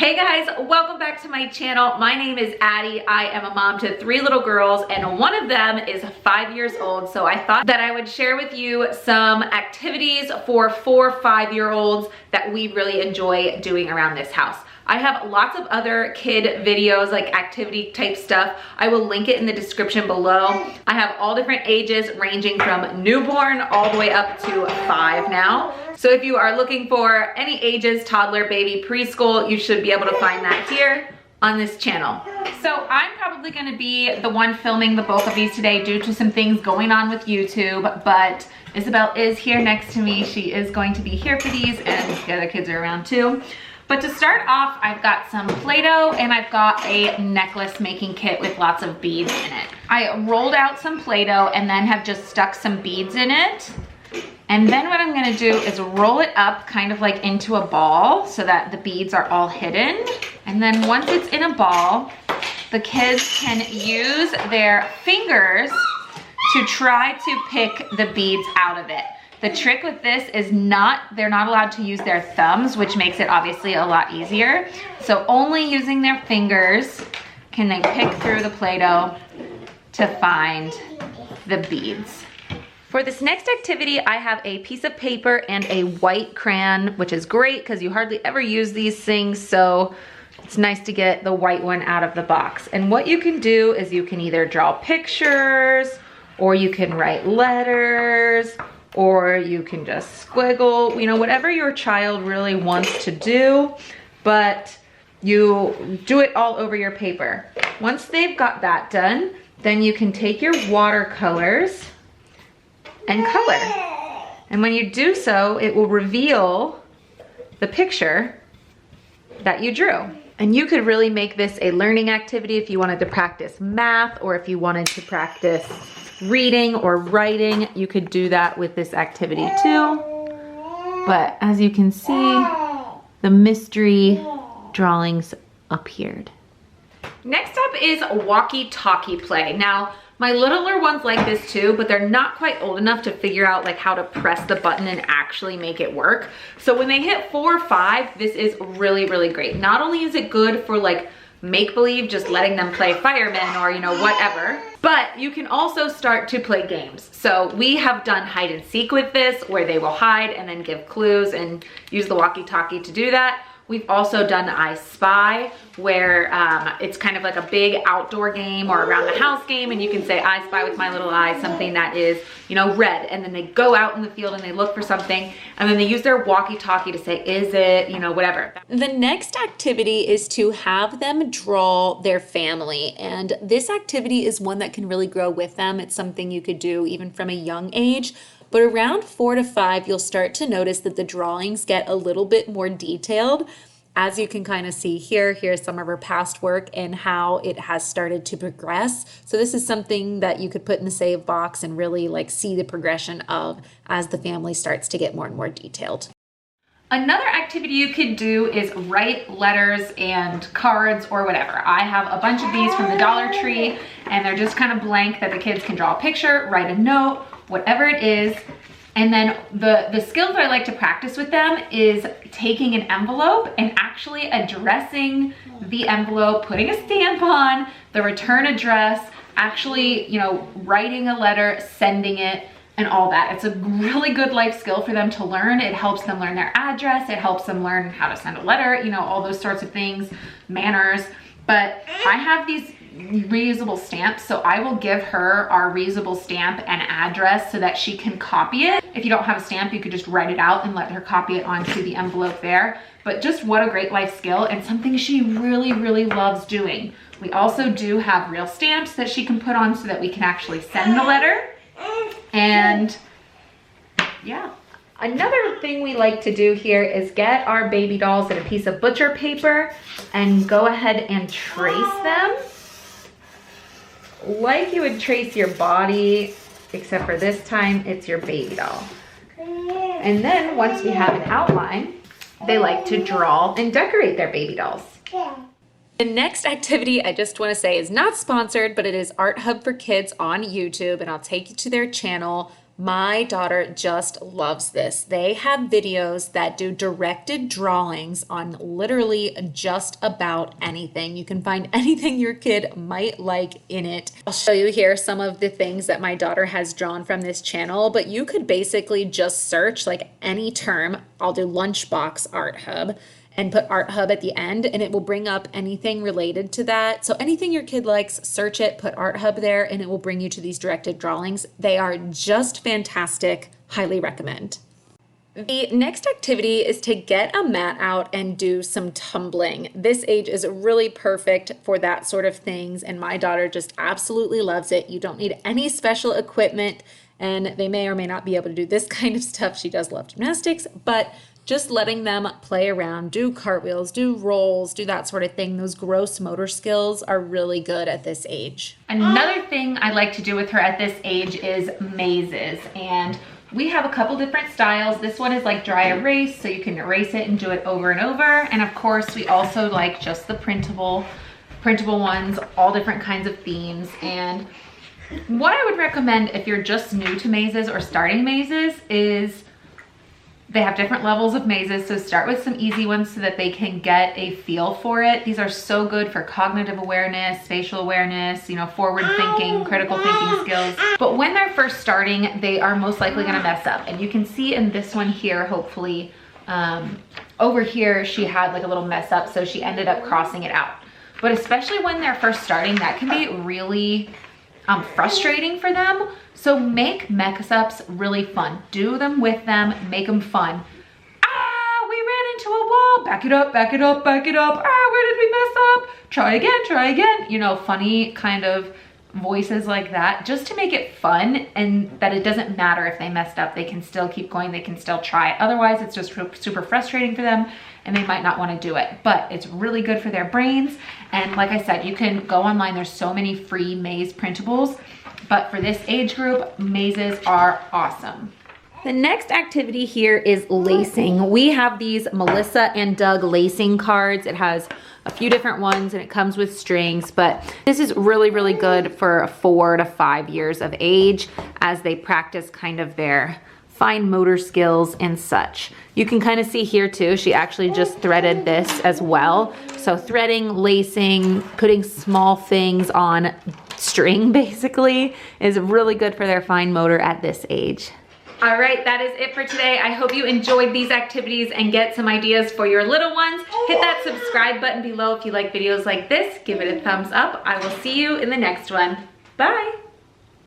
Hey guys, welcome back to my channel. My name is Addie. I am a mom to 3 little girls and one of them is 5 years old. So I thought that I would share with you some activities for 4-5-year-olds that we really enjoy doing around this house. I have lots of other kid videos, like activity type stuff. I will link it in the description below. I have all different ages ranging from newborn all the way up to 5 now. So if you are looking for any ages, toddler, baby, preschool, you should be able to find that here on this channel. So I'm probably gonna be the one filming the bulk of these today due to some things going on with YouTube, but Isabel is here next to me. She is going to be here for these and the other kids are around too. But to start off, I've got some Play-Doh and I've got a necklace making kit with lots of beads in it. I rolled out some Play-Doh and then have just stuck some beads in it. And then what I'm gonna do is roll it up kind of like into a ball so that the beads are all hidden. And then once it's in a ball, the kids can use their fingers to try to pick the beads out of it. The trick with this is they're not allowed to use their thumbs, which makes it obviously a lot easier. So only using their fingers can they pick through the Play-Doh to find the beads. For this next activity, I have a piece of paper and a white crayon, which is great because you hardly ever use these things. So it's nice to get the white one out of the box. And what you can do is you can either draw pictures or you can write letters, or you can just squiggle, you know, whatever your child really wants to do, but you do it all over your paper. Once they've got that done, then you can take your watercolors and color. And when you do so, it will reveal the picture that you drew. And you could really make this a learning activity if you wanted to practice math or if you wanted to practice reading or writing. You could do that with this activity too. But as you can see, the mystery drawings appeared. Next up is Walkie Talkie play. Now, my littler ones like this too, but they're not quite old enough to figure out like how to press the button and actually make it work. So when they hit 4 or 5, this is really, really great. Not only is it good for like make-believe, just letting them play firemen or, you know, whatever, but you can also start to play games. So we have done hide and seek with this, where they will hide and then give clues and use the walkie-talkie to do that. We've also done I Spy, where it's kind of like a big outdoor game or around the house game, and you can say, I spy with my little eye something that is, you know, red, and then they go out in the field and they look for something, and then they use their walkie-talkie to say, is it, you know, whatever. The next activity is to have them draw their family, and this activity is one that can really grow with them. It's something you could do even from a young age. But around 4 to 5, you'll start to notice that the drawings get a little bit more detailed. As you can kind of see here, here's some of her past work and how it has started to progress. So this is something that you could put in the save box and really like see the progression of as the family starts to get more and more detailed. Another activity you could do is write letters and cards or whatever. I have a bunch of these from the Dollar Tree and they're just kind of blank that the kids can draw a picture, write a note, whatever it is. And then the skills that I like to practice with them is taking an envelope and actually addressing the envelope, putting a stamp on the return address, actually, you know, writing a letter, sending it, and all that. It's a really good life skill for them to learn. It helps them learn their address. It helps them learn how to send a letter, you know, all those sorts of things, manners. But I have these reusable stamps, so I will give her our reusable stamp and address so that she can copy it. If you don't have a stamp, you could just write it out and let her copy it onto the envelope there. But just what a great life skill and something she really, really loves doing. We also do have real stamps that she can put on so that we can actually send the letter. And yeah. Another thing we like to do here is get our baby dolls in a piece of butcher paper and go ahead and trace them like you would trace your body, except for this time it's your baby doll. And then once we have an outline, they like to draw and decorate their baby dolls. The next activity I just want to say is not sponsored, but it is Art Hub for Kids on YouTube, and I'll take you to their channel. My daughter just loves this. They have videos that do directed drawings on literally just about anything. You can find anything your kid might like in it. I'll show you here some of the things that my daughter has drawn from this channel, but you could basically just search like any term. I'll do lunchbox art hub and put art hub at the end, and it will bring up anything related to that. So anything your kid likes, search it, put art hub there, and it will bring you to these directed drawings. They are just fantastic. Highly recommend. The next activity is to get a mat out and do some tumbling. This age is really perfect for that sort of things, and my daughter just absolutely loves it. You don't need any special equipment, and they may or may not be able to do this kind of stuff. She does love gymnastics, but just letting them play around, do cartwheels, do rolls, do that sort of thing. Those gross motor skills are really good at this age. Another thing I like to do with her at this age is mazes, and we have a couple different styles. This one is like dry erase, so you can erase it and do it over and over. And of course, we also like just the printable ones, all different kinds of themes. And what I would recommend if you're just new to mazes or starting mazes is they have different levels of mazes, so start with some easy ones so that they can get a feel for it. These are so good for cognitive awareness, spatial awareness, you know, forward thinking, critical thinking skills. But when they're first starting, they are most likely gonna mess up. And you can see in this one here, hopefully, over here, she had like a little mess up, so she ended up crossing it out. But especially when they're first starting, that can be really frustrating for them. So make mess-ups really fun. Do them with them, make them fun. Ah, we ran into a wall. Back it up, back it up, back it up. Ah, where did we mess up? Try again, try again. You know, funny kind of voices like that, just to make it fun and that it doesn't matter if they messed up. They can still keep going, they can still try. Otherwise, it's just super frustrating for them and they might not want to do it, but it's really good for their brains. And like I said, you can go online. There's so many free maze printables, but for this age group, mazes are awesome. The next activity here is lacing. We have these Melissa and Doug lacing cards. It has a few different ones and it comes with strings, but this is really good for 4 to 5 years of age as they practice kind of their fine motor skills and such. You can kind of see here too, she actually just threaded this as well. So threading, lacing, putting small things on string basically is really good for their fine motor at this age. All right, that is it for today. I hope you enjoyed these activities and get some ideas for your little ones. Hit that subscribe button below if you like videos like this. Give it a thumbs up. I will see you in the next one. Bye.